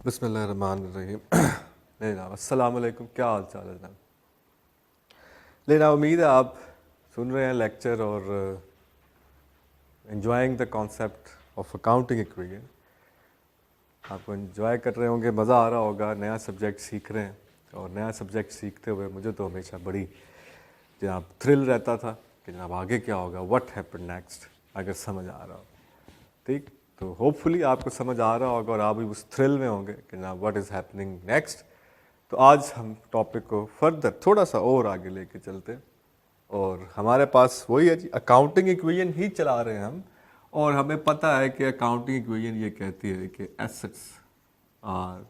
बिस्मिल्लाहिर्रहमानिर्रहीम। जनाब अस्सलाम वालेकुम, क्या हाल चाल है जनाब? लेना उम्मीद है आप सुन रहे हैं लेक्चर और enjoying the concept of accounting equation. आपको एंजॉय कर रहे होंगे, मज़ा आ रहा होगा, नया सब्जेक्ट सीख रहे हैं। और नया सब्जेक्ट सीखते हुए मुझे तो हमेशा बड़ी जनाब थ्रिल रहता था कि जनाब आगे क्या होगा, व्हाट हैपन नेक्स्ट, अगर समझ आ रहा हो। ठीक, तो होपफुली आपको समझ आ रहा होगा और आप भी उस थ्रिल में होंगे कि ना व्हाट इज़ हैपनिंग नेक्स्ट। तो आज हम टॉपिक को फर्दर थोड़ा सा और आगे लेके चलते हैं और हमारे पास वही है जी, अकाउंटिंग इक्वेशन ही चला रहे हैं हम। और हमें पता है कि अकाउंटिंग इक्वेशन ये कहती है कि assets are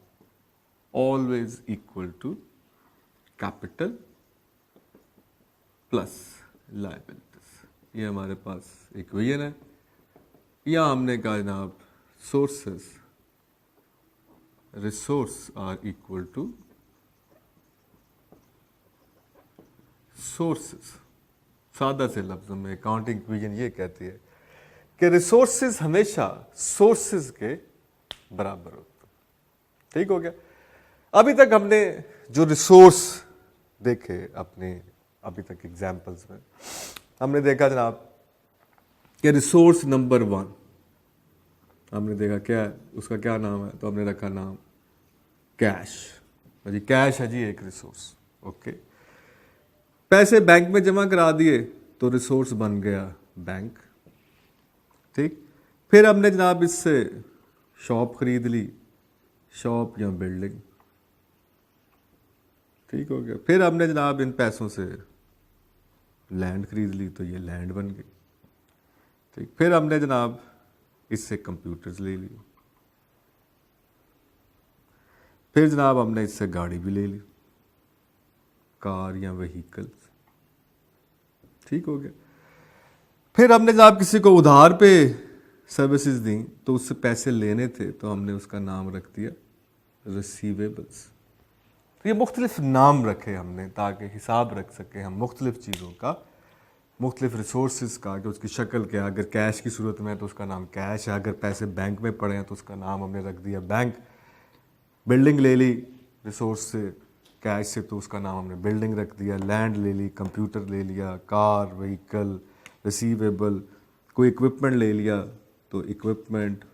always equal to capital plus liabilities. ये हमारे पास इक्वेशन है। या हमने कहा जनाब sources resource are equal to sources. सादा से लफ्ज़ों में अकाउंटिंग इक्वेशन ये कहती है कि रिसोर्सेज हमेशा सोर्सेज के बराबर होते हैं। ठीक हो गया। अभी तक हमने जो रिसोर्स देखे अपने अभी तक एग्जाम्पल्स में, हमने देखा जनाब कि रिसोर्स नंबर 1 हमने देखा क्या है, उसका क्या नाम है, तो हमने रखा नाम कैश। जी कैश है जी एक रिसोर्स। ओके, पैसे बैंक में जमा करा दिए तो रिसोर्स बन गया बैंक। ठीक, फिर हमने जनाब इससे शॉप खरीद ली, शॉप या बिल्डिंग। ठीक हो गया। फिर हमने जनाब इन पैसों से लैंड खरीद ली तो ये लैंड बन गई। ठीक, फिर हमने जनाब इससे कंप्यूटर्स ले लिए, फिर जनाब हमने इससे गाड़ी भी ले ली, कार या व्हीकल्स। ठीक हो गया। फिर हमने जनाब किसी को उधार पे सर्विसेज दी तो उससे पैसे लेने थे तो हमने उसका नाम रख दिया रिसीवेबल्स। तो ये मुख्तलिफ नाम रखे हमने ताकि हिसाब रख सके हम मुख्तलिफ चीज़ों का, मुख्तलिफ रिसोर्स का, कि उसकी शक्ल क्या है। अगर कैश की सूरत में है तो उसका नाम कैश है, अगर पैसे बैंक में पड़े हैं तो उसका नाम हमने रख दिया बैंक। बिल्डिंग ले ली रिसोर्स से, कैश से, तो उसका नाम हमने बिल्डिंग रख दिया। लैंड ले ली, कंप्यूटर ले लिया, कार, व्हीकल, रिसीवेबल, कोई इक्विपमेंट ले लिया तो इक्विपमेंट,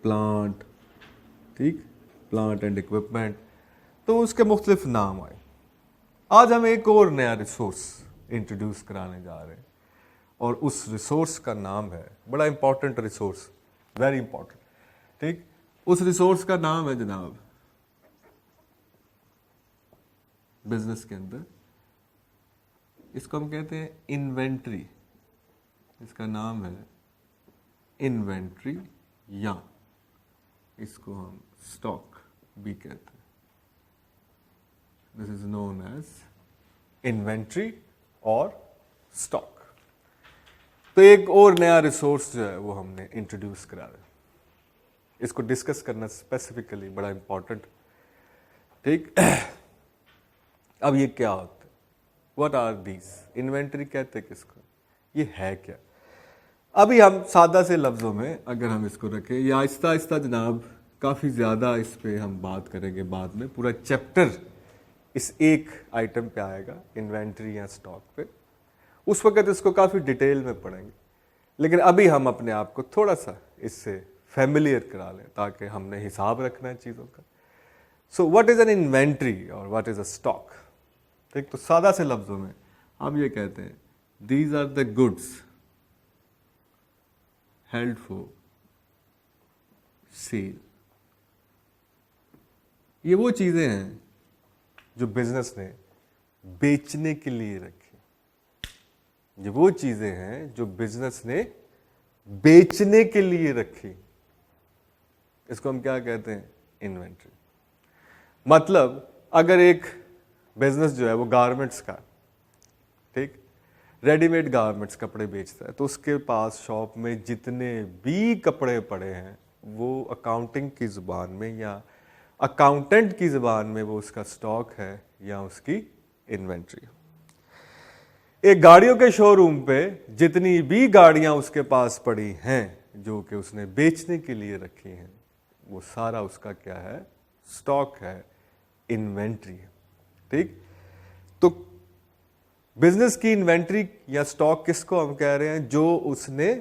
प्लांट। ठीक, प्लांट एंड इक्विपमेंट, तो उसके मुख्तलिफ नाम आए। आज हम एक और नया रिसोर्स इंट्रोड्यूस कराने जा रहे हैं और उस रिसोर्स का नाम है, बड़ा इंपॉर्टेंट रिसोर्स, वेरी इंपॉर्टेंट। ठीक, उस रिसोर्स का नाम है जनाब, बिजनेस के अंदर इसको हम कहते हैं इन्वेंट्री। इसका नाम है इन्वेंट्री या इसको हम स्टॉक भी कहते हैं। This is known as inventory और स्टॉक। तो एक और नया रिसोर्स जो है वो हमने इंट्रोड्यूस करा है, इसको डिस्कस करना स्पेसिफिकली बड़ा इंपॉर्टेंट। ठीक, अब ये क्या होता है, व्हाट आर दीज, इन्वेंट्री कहते हैं किसको, ये है क्या। अभी हम सादा से लफ्ज़ों में अगर हम इसको रखें, या आहिस्ता आहिस्ता जनाब काफ़ी ज़्यादा इस पर हम बात करेंगे बाद में, पूरा चैप्टर इस एक आइटम पे आएगा, इन्वेंट्री या स्टॉक पे। उस वक्त इसको काफ़ी डिटेल में पढ़ेंगे, लेकिन अभी हम अपने आप को थोड़ा सा इससे फैमिलियर करा लें ताकि हमने हिसाब रखना है चीज़ों का। So what is an inventory और व्हाट इज़ अ स्टॉक। ठीक, तो सादा से लफ्ज़ों में हम ये कहते हैं these are the goods held for sale. ये वो चीज़ें हैं जो बिजनेस ने बेचने के लिए रखी। ये वो चीज़ें हैं जो बिजनेस ने बेचने के लिए रखी, इसको हम क्या कहते हैं, इन्वेंट्री। मतलब अगर एक बिजनेस जो है वो गारमेंट्स का, ठीक, रेडीमेड गारमेंट्स कपड़े बेचता है, तो उसके पास शॉप में जितने भी कपड़े पड़े हैं वो अकाउंटिंग की ज़ुबान में या अकाउंटेंट की ज़बान में वो उसका स्टॉक है या उसकी इन्वेंट्री। एक गाड़ियों के शोरूम पे जितनी भी गाड़ियां उसके पास पड़ी हैं जो कि उसने बेचने के लिए रखी हैं, वो सारा उसका क्या है, स्टॉक है, इन्वेंट्री है। ठीक, तो बिजनेस की इन्वेंट्री या स्टॉक किसको हम कह रहे हैं? जो उसने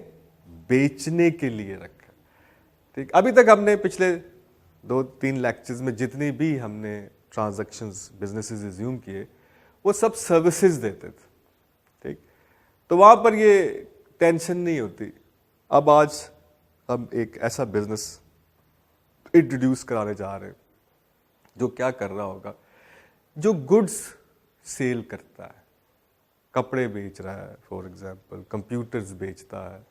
बेचने के लिए रखा। ठीक, अभी तक हमने पिछले 2-3 लेक्चर्स में जितनी भी हमने ट्रांजैक्शंस बिजनेसेस रिज्यूम किए वो सब सर्विसेज देते थे। ठीक, तो वहां पर ये टेंशन नहीं होती। अब आज हम एक ऐसा बिजनेस इंट्रोड्यूस कराने जा रहे हैं जो क्या कर रहा होगा, जो गुड्स सेल करता है, कपड़े बेच रहा है, फॉर एग्जांपल कंप्यूटर्स बेचता है,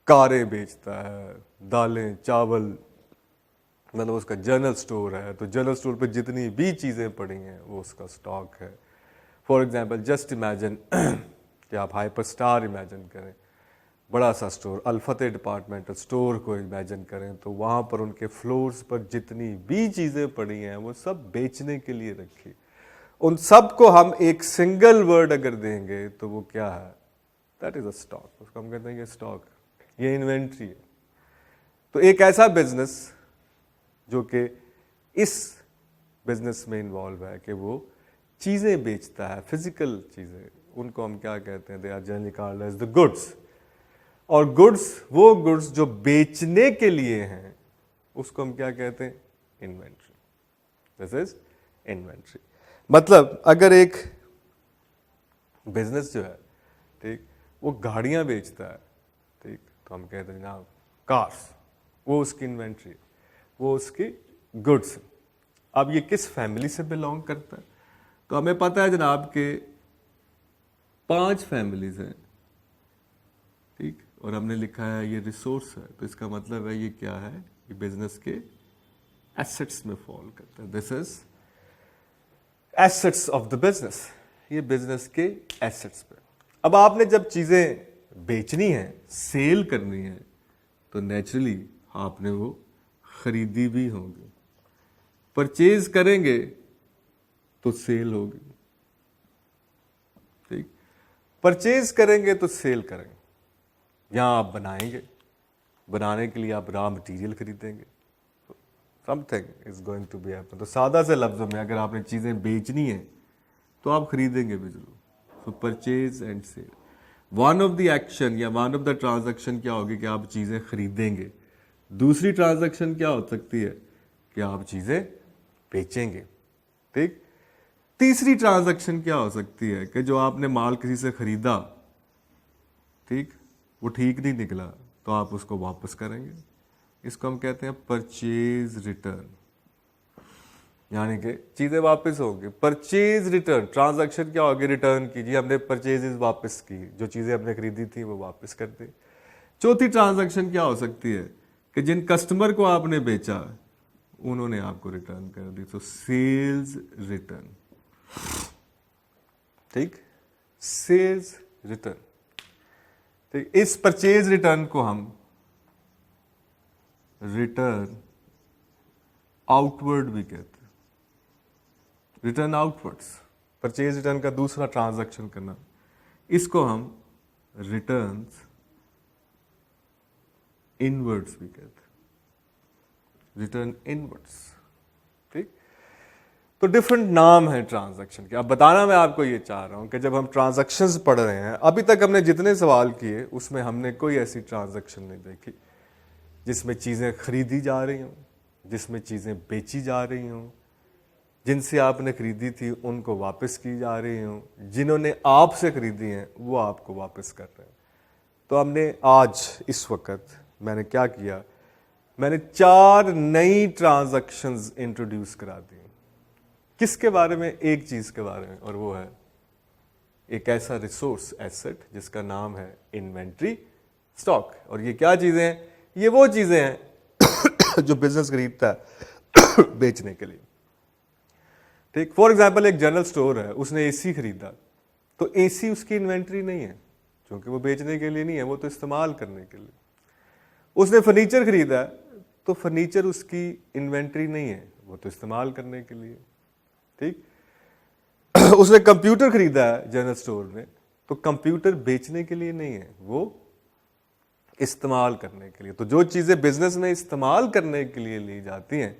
कारें बेचता है, दालें चावल, मतलब उसका जनरल स्टोर है। तो जनरल स्टोर पे जितनी भी चीज़ें पड़ी हैं वो उसका स्टॉक है। फॉर एग्जांपल जस्ट इमेजिन कि आप हाइपर स्टार इमेजिन करें, बड़ा सा स्टोर, अल्फतेह डिपार्टमेंटल स्टोर को इमेजिन करें, तो वहाँ पर उनके फ्लोर्स पर जितनी भी चीज़ें पड़ी हैं वो सब बेचने के लिए रखी। उन सब को हम एक सिंगल वर्ड अगर देंगे तो वो क्या है? That is a stock. उसको हम कहते हैं ये स्टॉक, ये इन्वेंट्री है। तो एक ऐसा बिजनेस जो कि इस बिजनेस में इन्वॉल्व है कि वो चीज़ें बेचता है, फिजिकल चीज़ें, उनको हम क्या कहते हैं? They are generally called as the goods. और गुड्स, वो गुड्स जो बेचने के लिए हैं, उसको हम क्या कहते हैं? इन्वेंट्री। This is inventory. मतलब अगर एक बिजनेस जो है, ठीक, वो गाड़ियां बेचता है, ठीक, तो हम कहते हैं जनाब कार्स, वो उसकी इन्वेंट्री, वो उसकी गुड्स। अब ये किस फैमिली से बिलोंग करता है? तो हमें पता है जनाब के 5 फैमिलीज हैं, ठीक, और हमने लिखा है ये रिसोर्स है, तो इसका मतलब है ये क्या है? ये बिजनेस के एसेट्स में फॉल करता है। This is assets of the business, ये बिजनेस के एसेट्स पे। अब आपने जब चीजें बेचनी है, सेल करनी है, तो नेचुरली आपने वो खरीदी भी होगी। परचेज करेंगे तो सेल होगी। ठीक, परचेज करेंगे तो सेल करेंगे। यहां आप बनाएंगे, बनाने के लिए आप रॉ मटेरियल खरीदेंगे, something is going to be happen. तो सादा से लफ्जों में अगर आपने चीजें बेचनी है तो आप खरीदेंगे भी जरूर। So purchase and sale, one of the action या वन ऑफ द ट्रांजैक्शन क्या होगी कि आप चीजें खरीदेंगे। दूसरी ट्रांजैक्शन क्या हो सकती है कि आप चीजें बेचेंगे। ठीक, तीसरी ट्रांजैक्शन क्या हो सकती है कि जो आपने माल किसी से खरीदा, ठीक, वो ठीक नहीं निकला तो आप उसको वापस करेंगे। इसको हम कहते हैं परचेज रिटर्न, यानी कि चीजें वापस होंगी। परचेज रिटर्न ट्रांजैक्शन क्या होगी? रिटर्न की, जी हमने परचेजेस वापस की, जो चीजें हमने खरीदी थी वो वापस कर दी। चौथी ट्रांजैक्शन क्या हो सकती है कि जिन कस्टमर को आपने बेचा उन्होंने आपको रिटर्न कर दी, तो सेल्स रिटर्न। ठीक, सेल्स रिटर्न। ठीक, इस परचेज रिटर्न को हम रिटर्न आउटवर्ड भी कहते हैं। रिटर्न आउटवर्ड्स, परचेज रिटर्न का दूसरा ट्रांजैक्शन करना, इसको हम रिटर्न्स इनवर्ड्स भी कहते हैं। Return inwards. ठीक, तो डिफरेंट नाम है ट्रांजैक्शन के। अब बताना मैं आपको ये चाह रहा हूं कि जब हम ट्रांजैक्शंस पढ़ रहे हैं, अभी तक हमने जितने सवाल किए उसमें हमने कोई ऐसी ट्रांजैक्शन नहीं देखी जिसमें चीजें खरीदी जा रही हों, जिसमें चीजें बेची जा रही हों, जिनसे आपने खरीदी थी उनको वापस की जा रही हों, जिन्होंने आपसे खरीदी हैं वो आपको वापस कर रहे हैं। तो हमने आज इस वक्त मैंने क्या किया, मैंने 4 नई ट्रांजैक्शंस इंट्रोड्यूस करा दी। किसके बारे में? एक चीज के बारे में, और वो है एक ऐसा रिसोर्स एसेट जिसका नाम है इन्वेंट्री स्टॉक। और ये क्या चीजें हैं? ये वो चीजें हैं जो बिजनेस खरीदता है बेचने के लिए। ठीक, फॉर एग्जाम्पल एक जनरल स्टोर है, उसने एसी खरीदा, तो एसी उसकी इन्वेंट्री नहीं है क्योंकि वो बेचने के लिए नहीं है, वो तो इस्तेमाल करने के लिए। उसने फर्नीचर खरीदा, तो फर्नीचर उसकी इन्वेंट्री नहीं है, वो तो इस्तेमाल करने के लिए। ठीक, उसने कंप्यूटर खरीदा है जनरल स्टोर में, तो कंप्यूटर बेचने के लिए नहीं है, वो इस्तेमाल करने के लिए। तो जो चीजें बिजनेस में इस्तेमाल करने के लिए ली जाती हैं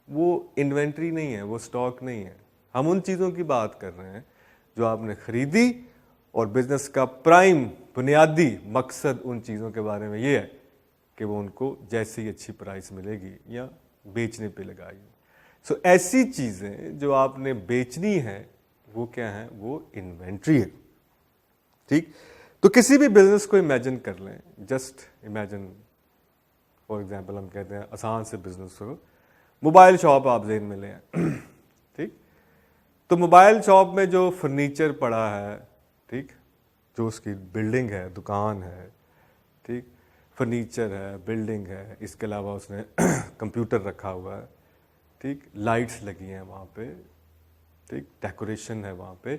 वो इन्वेंट्री नहीं है, वो स्टॉक नहीं है। हम उन चीज़ों की बात कर रहे हैं जो आपने खरीदी, और बिजनेस का प्राइम बुनियादी मकसद उन चीज़ों के बारे में ये है कि वो उनको जैसे ही अच्छी प्राइस मिलेगी या बेचने पे लगाएगी। सो ऐसी चीज़ें जो आपने बेचनी है वो क्या है, वो इन्वेंट्री है। ठीक, तो किसी भी बिजनेस को इमेजिन कर लें, जस्ट इमेजिन फॉर एग्जांपल, हम कहते हैं आसान से बिजनेस हो, मोबाइल शॉप आप जेन में लें। ठीक, तो मोबाइल शॉप में जो फर्नीचर पड़ा है, ठीक, जो उसकी बिल्डिंग है, दुकान है, ठीक, फर्नीचर है, बिल्डिंग है, इसके अलावा उसने कंप्यूटर रखा हुआ है, ठीक, लाइट्स लगी हैं वहाँ पे, ठीक, डेकोरेशन है वहाँ पे,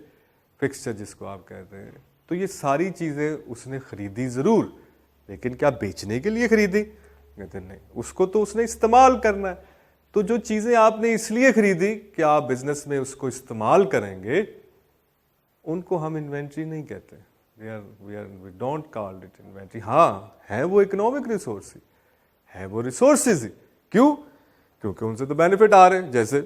फिक्सचर जिसको आप कहते हैं, तो ये सारी चीज़ें उसने खरीदी ज़रूर, लेकिन क्या बेचने के लिए खरीदी? कहते नहीं, उसको तो उसने इस्तेमाल करना है। तो जो चीज़ें आपने इसलिए खरीदी कि आप बिजनेस में उसको इस्तेमाल करेंगे, उनको हम इन्वेंट्री नहीं कहते। We don't call it inventory. हाँ, है वो इकोनॉमिक रिसोर्स ही, है वो रिसोर्सेज ही। क्यों? क्योंकि उनसे तो बेनिफिट आ रहे हैं, जैसे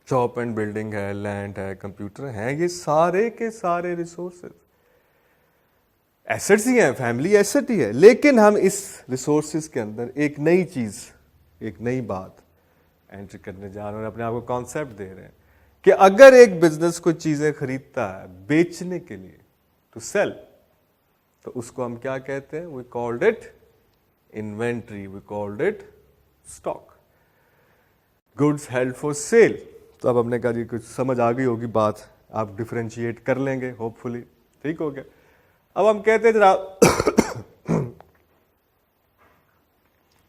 शॉप एंड बिल्डिंग है, लैंड है, कंप्यूटर है, ये सारे के सारे रिसोर्सेज एसेट्स ही हैं, फैमिली एसेट ही है। लेकिन हम इस रिसोर्सेज के अंदर एक नई चीज़, एक नई बात एंट्री करने जा रहे हैं और अपने आप को कॉन्सेप्ट दे रहे हैं कि अगर एक बिजनेस कोई चीज़ें खरीदता है बेचने के लिए, टू सेल, तो उसको हम क्या कहते हैं? We called it inventory, we called it stock, goods held for sale. तो अब हमने कहा जी कुछ समझ आ गई होगी बात, आप डिफरेंशिएट कर लेंगे होपफुली, ठीक हो गया। अब हम कहते हैं जरा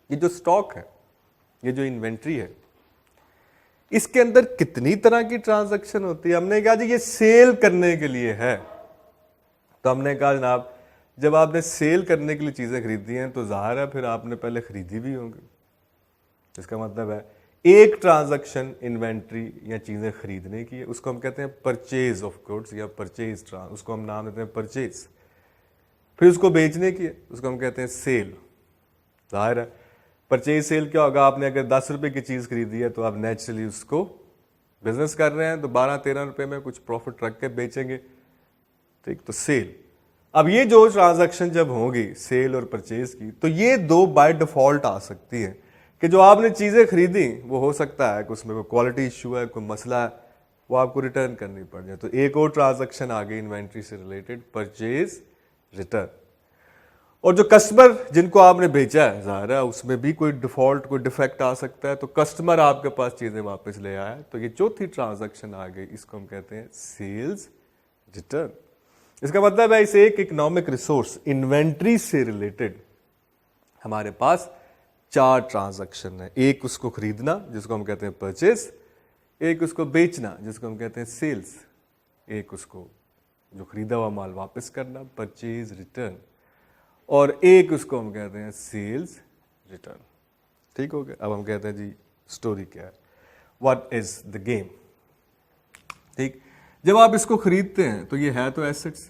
ये जो स्टॉक है, ये जो इन्वेंट्री है, इसके अंदर कितनी तरह की ट्रांजैक्शन होती है? हमने कहा जी ये सेल करने के लिए है। तो हमने कहा जनाब जब आपने सेल करने के लिए चीजें खरीदी हैं तो जाहिर है फिर आपने पहले खरीदी भी होंगी। इसका मतलब है एक ट्रांजैक्शन इन्वेंट्री या चीजें खरीदने की है, उसको हम कहते हैं परचेज ऑफ गुड्स या परचेज, उसको हम नाम देते हैं परचेज। फिर उसको बेचने की है, उसको हम कहते हैं सेल। जाहिर है परचेज सेल क्या होगा? आपने अगर 10 रुपए की चीज खरीदी है तो आप नेचुरली उसको बिजनेस कर रहे हैं तो 12-13 रुपए में कुछ प्रॉफिट रख के बेचेंगे, ठीक, तो सेल। अब ये जो ट्रांजैक्शन जब होगी सेल और परचेज की, तो ये दो बाय डिफॉल्ट आ सकती है कि जो आपने चीजें खरीदी वो हो सकता है कि उसमें कोई क्वालिटी इश्यू है, कोई मसला है, वो आपको रिटर्न करनी पड़ जाए। तो एक और ट्रांजैक्शन आ गई इन्वेंट्री से रिलेटेड, परचेज रिटर्न। और जो कस्टमर जिनको आपने बेचा है, ज़ाहिर है उसमें भी कोई डिफॉल्ट, कोई डिफेक्ट आ सकता है, तो कस्टमर आपके पास चीज़ें वापस ले आया, तो ये चौथी ट्रांजैक्शन आ गई, इसको हम कहते हैं सेल्स रिटर्न। इसका मतलब है इस एक इकोनॉमिक रिसोर्स इन्वेंट्री से रिलेटेड हमारे पास 4 ट्रांजैक्शन है। एक उसको खरीदना जिसको हम कहते हैं परचेज, एक उसको बेचना जिसको हम कहते हैं सेल्स, एक उसको जो खरीदा हुआ माल वापस करना, परचेज रिटर्न, और एक उसको हम कहते हैं सेल्स रिटर्न। ठीक हो गया? अब हम कहते हैं जी स्टोरी क्या है, व्हाट इज द गेम। ठीक, जब आप इसको खरीदते हैं तो ये है तो एसेट्स,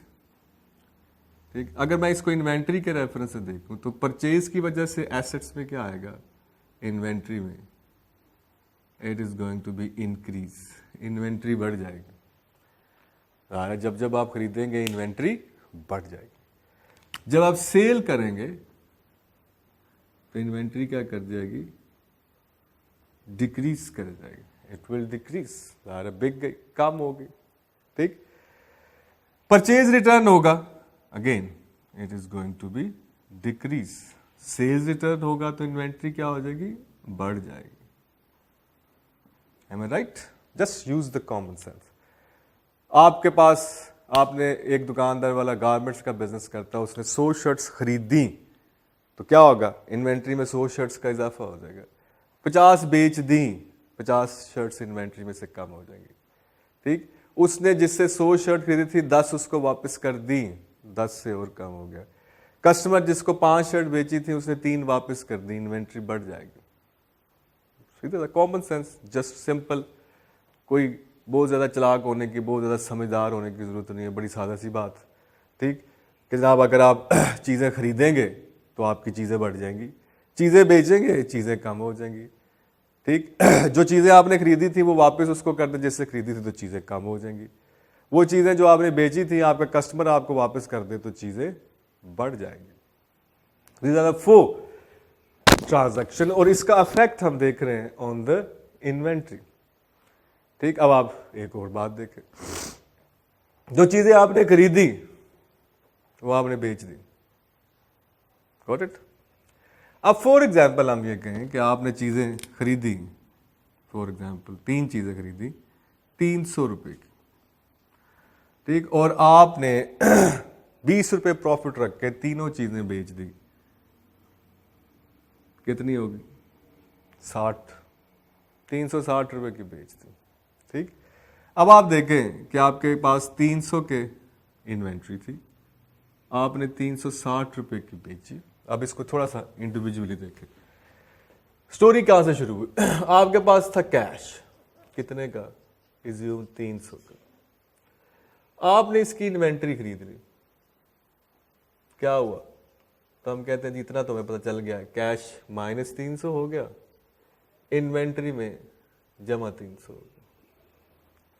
ठीक। अगर मैं इसको इन्वेंट्री के रेफरेंस से देखूं तो परचेज की वजह से एसेट्स में क्या आएगा? इन्वेंट्री में it is going to be increase, inventory बढ़ जाएगी। जब जब आप खरीदेंगे इन्वेंट्री बढ़ जाएगी। जब आप सेल करेंगे तो इन्वेंट्री क्या कर जाएगी? डिक्रीज कर जाएगी, इट विल डिक्रीज, बिक गई, कम हो गई, ठीक। परचेज रिटर्न होगा, again it is going to be decrease. Sales return होगा तो इन्वेंट्री क्या हो जाएगी? बढ़ जाएगी। Am I right? Just use the common sense. आपके पास, आपने एक दुकानदार वाला गारमेंट्स का बिजनेस करता है, उसने 100 शर्ट्स खरीदी, तो क्या होगा? इन्वेंट्री में 100 शर्ट्स का इजाफा हो जाएगा। 50 बेच दी, 50 शर्ट्स इन्वेंट्री में से कम हो जाएंगी, ठीक। उसने जिससे 100 शर्ट खरीदी थी 10 उसको वापस कर दी, 10 से और कम हो गया। कस्टमर जिसको 5 शर्ट बेची थी उसने 3 वापस कर दी, इन्वेंट्री बढ़ जाएगी। सीधा कॉमन सेंस, जस्ट सिंपल। कोई बहुत ज़्यादा चालाक होने की, बहुत ज़्यादा समझदार होने की ज़रूरत नहीं है, बड़ी सादा सी बात, ठीक। कि जनाब अगर आप चीज़ें खरीदेंगे तो आपकी चीज़ें बढ़ जाएंगी, चीज़ें बेचेंगे चीज़ें कम हो जाएंगी। ठीक। जो चीज़ें आपने खरीदी थी वो वापस उसको कर दे जिससे खरीदी थी, तो चीज़ें कम हो जाएंगी। वो चीज़ें जो आपने बेची थी, आपका कस्टमर आपको वापस कर दे, तो चीज़ें बढ़ जाएंगी। These are the 4 ट्रांजैक्शन, और इसका अफेक्ट हम देख रहे हैं ऑन द इन्वेंट्री। ठीक, अब आप एक और बात देखें, जो चीज़ें आपने खरीदी वो आपने बेच दी। Got it. अब फॉर एग्जाम्पल हम ये कहें कि आपने चीज़ें खरीदी, फॉर एग्जाम्पल 3 चीज़ें खरीदी 300 रुपये की, ठीक, और आपने 20 रुपये प्रॉफिट रख के तीनों चीज़ें बेच दी। कितनी होगी? 60। 360 रुपये की बेच दी। ठीक। अब आप देखें कि आपके पास 300 के इन्वेंट्री थी, आपने 360 रुपये की बेची। अब इसको थोड़ा सा इंडिविजुअली देखें। स्टोरी कहाँ से शुरू हुई? आपके पास था कैश, कितने का? इज्यूम 300 का। आपने इसकी इन्वेंट्री खरीद ली। क्या हुआ? तो हम कहते हैं जितना तुम्हें पता चल गया, कैश -300 हो गया, इन्वेंट्री में जमा 300 हो गया।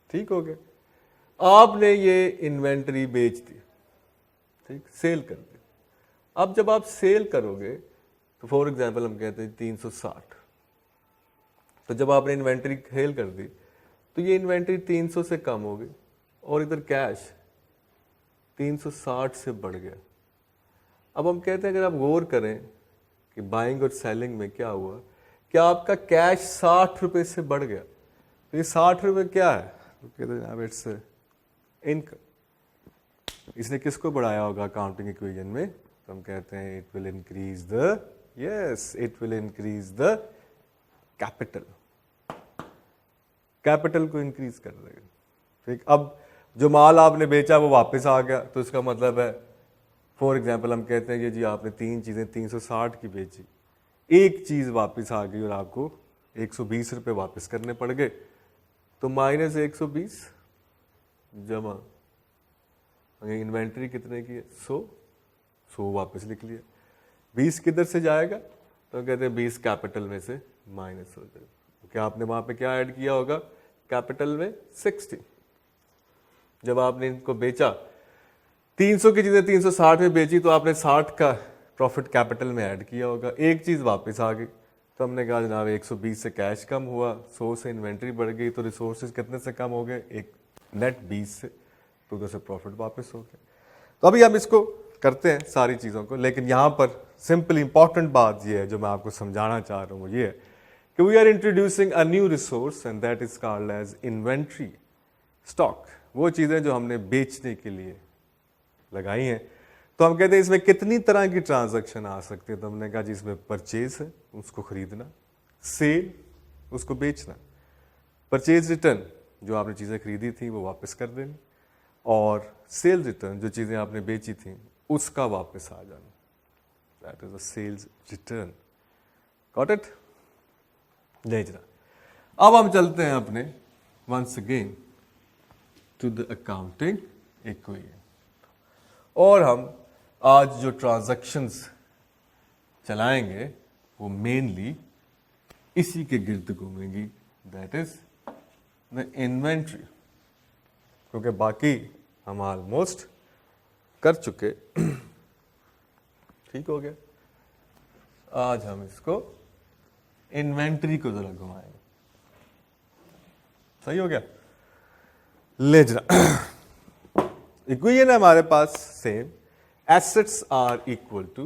ठीक हो गया। आपने ये इन्वेंट्री बेच दी, ठीक, सेल कर दी। अब जब आप सेल करोगे तो फॉर एग्जांपल हम कहते हैं 360, तो जब आपने इन्वेंट्री सेल कर दी तो ये इन्वेंट्री 300 से कम हो गई और इधर कैश 360 से बढ़ गया। अब हम कहते हैं अगर आप गौर करें कि बाइंग और सेलिंग में क्या हुआ, क्या आपका कैश 60 रुपये से बढ़ गया। तो ये 60 रुपये क्या है? तो कहते हैं इट्स इनकम। इसने किसको बढ़ाया होगा अकाउंटिंग इक्वेशन में? तो हम कहते हैं it will increase the, yes, it will increase the capital. Capital को इंक्रीज कर देगा। ठीक। अब जो माल आपने बेचा वो वापस आ गया, तो इसका मतलब है फॉर एग्जाम्पल हम कहते हैं कि जी आपने 3 चीज़ें 360 की बेची, एक चीज़ वापस आ गई और आपको 120 रुपये वापस करने पड़ गए। तो -120 जमा इन्वेंट्री कितने की है? 100 वापस लिख लिया। 20 किधर से जाएगा? तो कहते हैं 20 कैपिटल में से माइनस हो जाएगा। क्या आपने वहां पे क्या ऐड किया होगा? कैपिटल में 60। जब आपने इनको बेचा, 300 की चीजें 360 में बेची, तो आपने 60 का प्रॉफिट कैपिटल में ऐड किया होगा। एक चीज वापस आ गई, तो हमने कहा जनाब 120 से कैश कम हुआ, 100 से इन्वेंट्री बढ़ गई, तो रिसोर्सेज कितने से कम हो गए? एक नेट 20 से, तो उधर से प्रॉफिट वापस हो गया। तो अभी हम इसको करते हैं सारी चीज़ों को, लेकिन यहाँ पर सिंपल इंपॉर्टेंट बात ये है जो मैं आपको समझाना चाह रहा हूँ, वो ये है कि we are introducing a new resource and that is called as inventory stock. वो चीज़ें जो हमने बेचने के लिए लगाई हैं, तो हम कहते हैं इसमें कितनी तरह की ट्रांजैक्शन आ सकती है। तो हमने कहा जी इसमें परचेज है, उसको खरीदना, सेल, उसको बेचना, परचेज रिटर्न, जो आपने चीज़ें खरीदी थी वो वापस कर देनी, और सेल रिटर्न, जो चीज़ें आपने बेची थी उसका वापस आ जाना। That is a sales return. Got it? नहीं जरा, अब हम चलते हैं अपने once again to the accounting equation, और हम आज जो ट्रांजैक्शंस चलाएंगे वो मेनली इसी के गिर्द घूमेंगी, दैट इज द इन्वेंट्री, क्योंकि बाकी हम ऑलमोस्ट कर चुके। ठीक हो गया। आज हम इसको इन्वेंट्री को जरा घुमाएंगे। सही हो गया? ले जरा, इक्वेशन है हमारे पास same, assets are equal to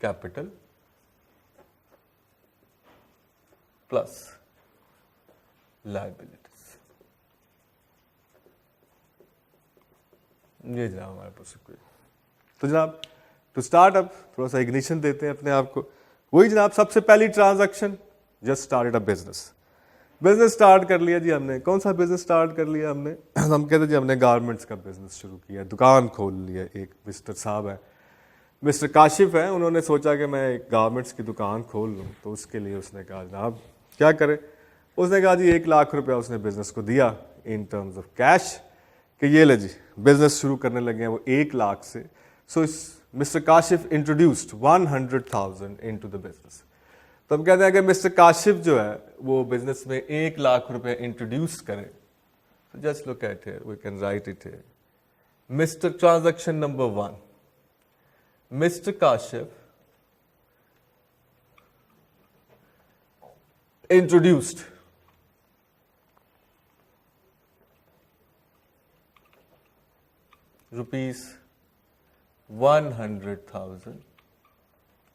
capital plus liabilities. ये जनाब हमारे पास इक्वेशन। तो जनाब टू स्टार्ट अप थोड़ा सा इग्निशन देते हैं अपने आप को। वही जनाब सबसे पहली transaction, just started a business. Business start कर लिया जी हमने। कौन सा बिजनेस स्टार्ट कर लिया हमने? हम कहते जी हमने गारमेंट्स का बिजनेस शुरू किया, दुकान खोल लिया। एक मिस्टर साहब है, मिस्टर काशिफ है, उन्होंने सोचा कि मैं एक गारमेंट्स की दुकान खोल लूँ। तो उसके लिए उसने कहा जनाब क्या करे? उसने कहा जी 1 लाख रुपया उसने बिजनेस को दिया इन टर्म्स ऑफ कैश कि ये ले जी बिजनेस शुरू करने लगे हैं वो 1 लाख से। सो इस mister Kashif introduced 100,000 into the business. तो हम कहते हैं अगर मिस्टर काशिफ जो है वो बिजनेस में 1 लाख रुपए इंट्रोड्यूस करे, तो just look at here, we can write it here. Mister transaction number 1, mister Kashif introduced rupees 100,000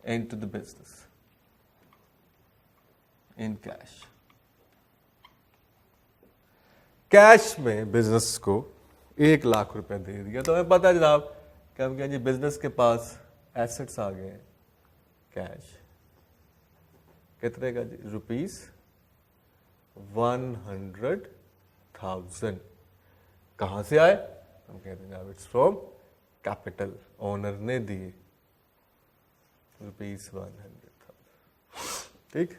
into the business in cash। Cash में बिजनेस को 1 लाख रुपए दे दिया। तो हमें पता है जनाब कि हम कहें जी बिजनेस के पास एसेट्स आ गए, कैश कितने का जी, ₹100,000। कहां से आए? हम कहते हैं जनाब इट्स फ्रॉम कैपिटल, ओनर ने दिए ₹100,000। ठीक,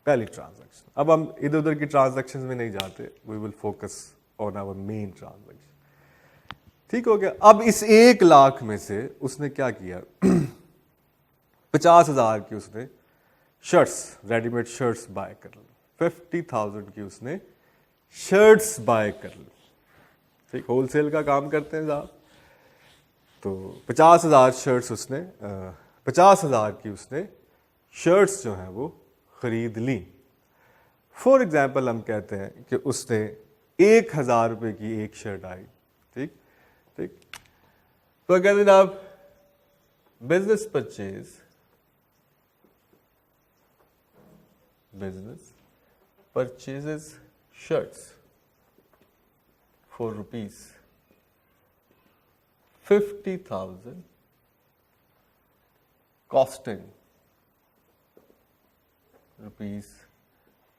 पहली ट्रांजैक्शन। अब हम इधर उधर की ट्रांजैक्शन में नहीं जाते, we will focus on our main transaction. ठीक हो गया। अब इस 1 लाख में से उसने क्या किया, 50,000 की उसने शर्ट्स, रेडीमेड शर्ट्स बाय कर ली, 50,000 की उसने शर्ट्स बाय कर ली। ठीक, होलसेल का काम करते हैं साहब। तो 50,000 शर्ट्स उसने 50,000 की उसने शर्ट्स जो हैं वो खरीद ली। फॉर एग्जाम्पल हम कहते हैं कि उसने 1,000 रुपए की एक शर्ट आई। ठीक ठीक, तो कहते हैं आप business purchase, business purchases shirts for ₹50,000 costing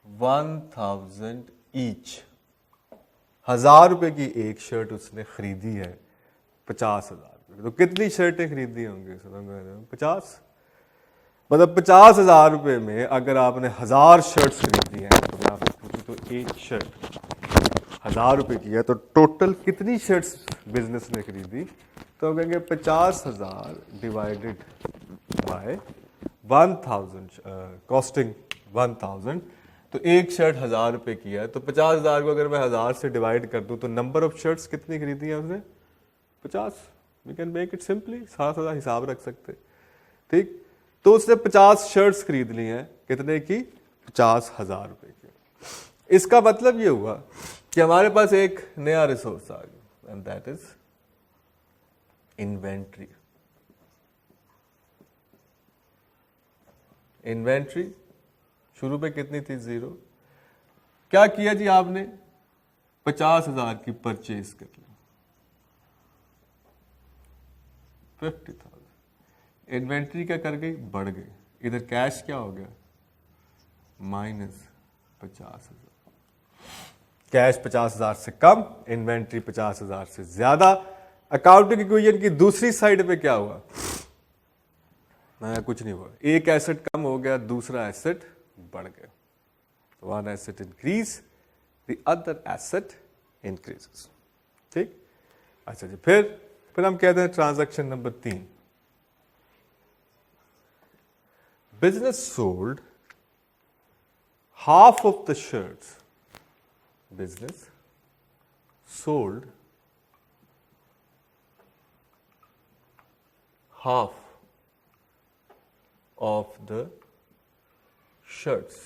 ₹1,000 each। 1,000 रुपए की एक शर्ट उसने खरीदी है 50,000। तो कितनी शर्टें खरीदी होंगी? 50। मतलब 50,000 रुपए में अगर आपने 1,000 शर्ट्स खरीदी हैं, तो मैं आपसे पूछूं तो एक शर्ट 1,000 रुपए की है, तो टोटल कितनी शर्ट्स बिजनेस ने खरीदी? तो हम कहेंगे 50,000 डिवाइडेड बाय 1,000, कॉस्टिंग 1,000। तो एक शर्ट 1,000 रुपए की है, तो 50,000 को अगर मैं 1,000 से डिवाइड कर दूं तो नंबर ऑफ शर्ट्स कितनी खरीदी है उसने? 50। We can make it simply, सादा हिसाब रख सकते। ठीक, तो उसने 50 शर्ट्स खरीद ली हैं, कितने की? 50,000 रुपए की। इसका मतलब ये हुआ कि हमारे पास एक नया रिसोर्स आ गया, and that is inventory. Inventory शुरू पे कितनी थी? 0। क्या किया जी आपने? 50,000 की परचेज कर ली, 50,000। इन्वेंट्री क्या कर गई? बढ़ गई। इधर कैश क्या हो गया? -50,000। कैश 50,000 से कम, इन्वेंट्री 50,000 से ज्यादा। अकाउंटिंग इक्वेशन की दूसरी साइड पे क्या हुआ? कुछ नहीं हुआ। एक एसेट कम हो गया, दूसरा एसेट बढ़ गया। One asset increase, the other asset increases. ठीक, अच्छा जी। फिर हम कहते हैं transaction number 3, business sold half of the shirts। Business sold half of the shirts।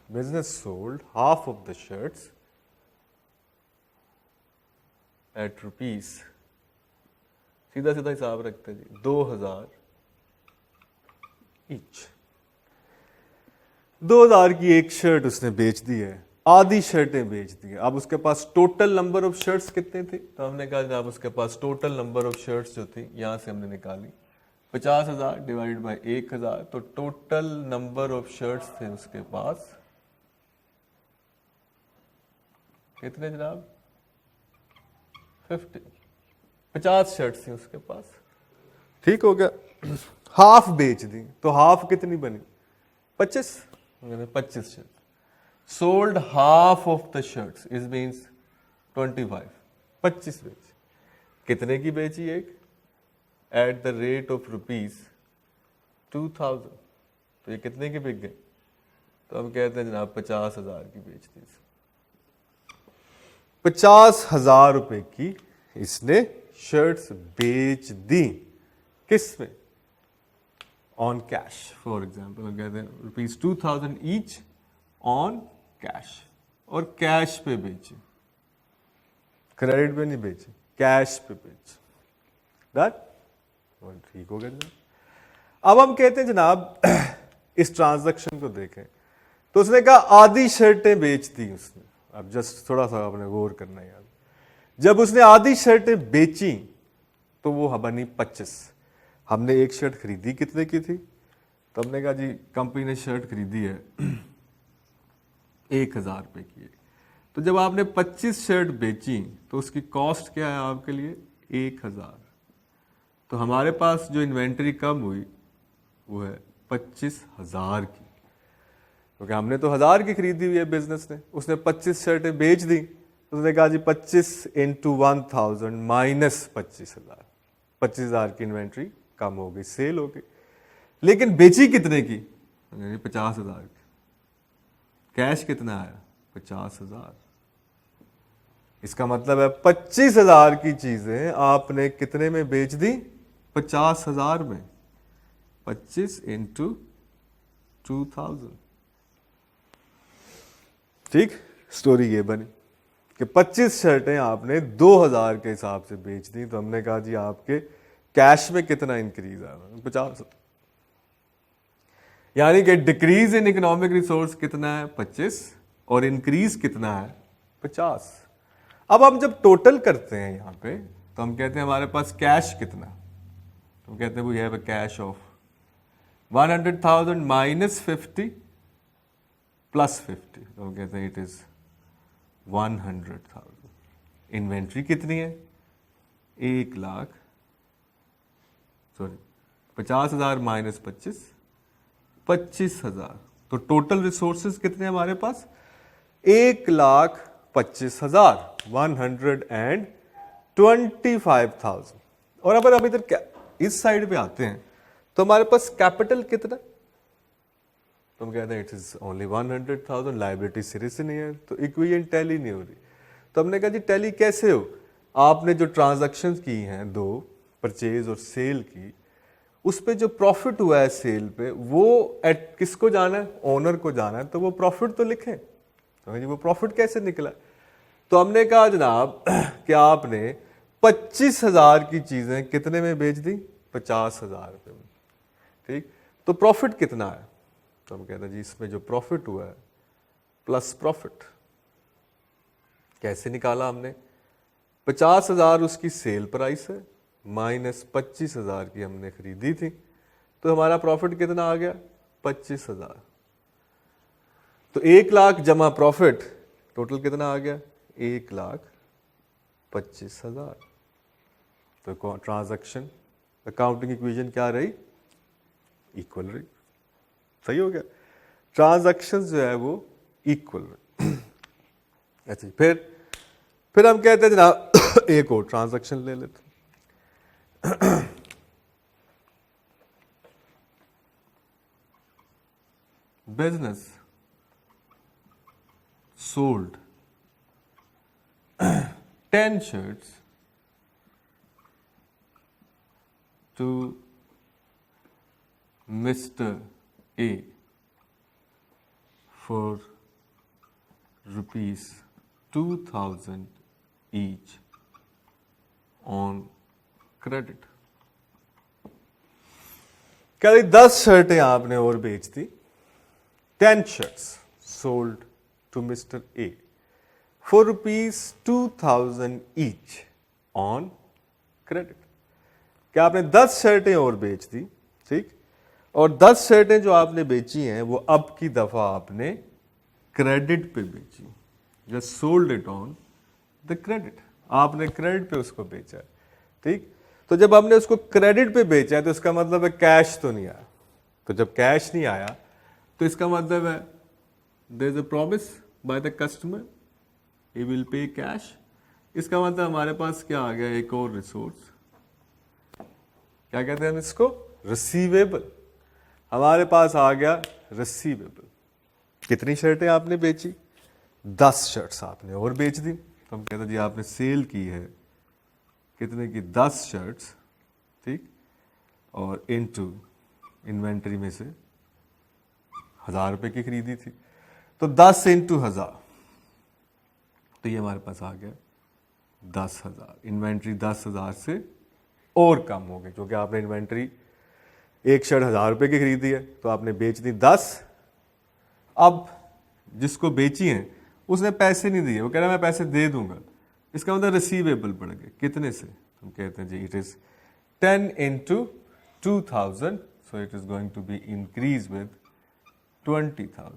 Business sold half of the shirts at rupees, सीधा सीधा हिसाब रखते हैं जी, 2,000 ईच। 2,000 की एक शर्ट उसने बेच दी है, आधी शर्टें बेच दी है। अब उसके पास टोटल नंबर ऑफ शर्ट्स कितने थे? तो हमने कहा जनाब उसके पास टोटल नंबर ऑफ शर्ट्स जो थी यहां से हमने निकाली, 50,000 डिवाइड बाय 1,000, तो टोटल नंबर ऑफ शर्ट्स थे उसके पास कितने जनाब? 50। 50 शर्ट्स थी उसके पास। ठीक हो गया। हाफ बेच दी, तो हाफ कितनी बनी? 25। 25 shirt. Sold half of the shirts is means 25। 25 बेची। कितने की बेची? एक एट द रेट ऑफ ₹2000, तो ये कितने के बिक गए? तो हम कहते हैं जनाब 50,000 की बेच दी। 50,000 रुपए की इसने शर्ट्स बेच दी। किस में? On cash. फॉर एग्जाम्पल हम कहते हैं ₹2000 ईच ऑन कैश, और कैश पे बेचे, क्रेडिट पे नहीं बेचे, कैश पे बेचे। डन? ठीक हो गया जनाब। अब हम कहते हैं जनाब इस ट्रांजैक्शन को देखें, तो उसने कहा आधी शर्टें बेच दी उसने। अब जस्ट थोड़ा सा आपने गौर करना है यार, जब उसने आधी शर्टें बेची तो वो बनी 25। हमने एक शर्ट खरीदी कितने की थी? तो हमने कहा जी कंपनी ने शर्ट खरीदी है 1,000 रुपए की है। तो जब आपने 25 शर्ट बेची तो उसकी कॉस्ट क्या है आपके लिए? 1,000। तो हमारे पास जो इन्वेंट्री कम हुई वो है 25,000 की, क्योंकि हमने तो 1,000 की खरीदी हुई है बिजनेस ने, उसने 25 शर्टें बेच दी। उसने कहा जी 25 × 1,000 माइनस 25,000, 25,000 की इन्वेंट्री कम हो गई, सेल हो गई। लेकिन बेची कितने की? 50,000 की। कैश कितना आया? 50,000। इसका मतलब है 25,000 की चीजें आपने कितने में बेच दी? 50,000 में। 25 × 2,000। ठीक, स्टोरी ये बनी कि 25 शर्टें आपने 2,000 के हिसाब से बेच दी। तो हमने कहा जी आपके कैश में कितना इंक्रीज आया? 50। यानी कि डिक्रीज इन इकोनॉमिक रिसोर्स कितना है? 25, और इंक्रीज कितना है? 50। अब हम जब टोटल करते हैं यहां पे, तो हम कहते हैं हमारे पास कैश कितना? तो हम कहते हैं we have a cash of 100,000 minus 50 plus 50। तो हम कहते हैं इट इज 100,000। इन्वेंट्री कितनी है? 1,00,000, सॉरी 50,000 माइनस 25, 25,000। तो टोटल रिसोर्सेज कितने हमारे पास? 1,25,000, 125,000। और अगर अब इधर इस साइड पे आते हैं तो हमारे पास कैपिटल कितना? तो हम कहते हैं इट इज ओनली 100,000। लायबिलिटी सिरे से नहीं है, तो इक्वेशन टैली नहीं हो रही। तो हमने कहा जी टैली कैसे हो? आपने जो ट्रांजैक्शंस की हैं, 2 परचेज और सेल की, उस पे जो प्रॉफिट हुआ है सेल पे, वो एट किसको जाना है? ओनर को जाना है। तो वो प्रॉफिट तो लिखें। तो जी वो प्रॉफिट कैसे निकला? तो हमने कहा जनाब कि आपने 25,000 की चीजें कितने में बेच दी? 50,000 रुपए में। ठीक, तो प्रॉफिट कितना है? तो हम कहते हैं जी इसमें जो प्रॉफिट हुआ है प्लस प्रॉफिट। कैसे निकाला हमने? 50,000 उसकी सेल प्राइस है, माइनस 25,000 की हमने खरीदी थी। तो हमारा प्रॉफिट कितना आ गया? 25,000। तो 1,00,000 जमा प्रॉफिट, टोटल कितना आ गया? 1,25,000। तो ट्रांजैक्शन अकाउंटिंग इक्वेशन क्या रही? इक्वल रही। सही हो गया। ट्रांजैक्शंस जो है वो इक्वल रही। अच्छा, फिर हम कहते हैं जनाब एक और ट्रांजैक्शन ले लेते। Business sold 10 shirts to Mr. A for ₹2,000 each on credit। क्या 10 शर्टें आपने और बेच दी? 10 shirts sold to Mr. A for ₹2,000 each on credit। क्या आपने 10 शर्टें और बेच दी? ठीक, और 10 शर्टें जो आपने बेची हैं वो अब की दफा आपने क्रेडिट पे बेची। Just sold it on the credit. आपने क्रेडिट पे उसको बेचा है। ठीक, तो जब हमने उसको क्रेडिट पे बेचा है तो इसका मतलब है कैश तो नहीं आया। तो जब कैश नहीं आया तो इसका मतलब है there is a promise by the customer he will pay cash. इसका मतलब हमारे पास क्या आ गया? एक और रिसोर्स। क्या कहते हैं हम इसको, रिसीवेबल। हमारे पास आ गया रिसीवेबल। कितनी शर्टें आपने बेची, 10 शर्ट्स आपने और बेच दी। तो हम कहते हैं जी आपने सेल की है कितने की, 10 शर्ट्स, ठीक, और इनटू इन्वेंट्री में से 1000 रुपए की खरीदी थी, तो 10 इंटू 1000, तो ये हमारे पास आ गया 10,000। इन्वेंट्री 10,000 से और कम हो गई, क्योंकि आपने इन्वेंट्री एक शर्ट 1000 रुपए की खरीदी है, तो आपने बेच दी 10। अब जिसको बेची है उसने पैसे नहीं दिए, वो कह रहा है मैं पैसे दे दूंगा, इसका मतलब रिसीवेबल बढ़ गए कितने से, हम कहते हैं जी it is 10 into 2000, so it is going to be increase with 20,000।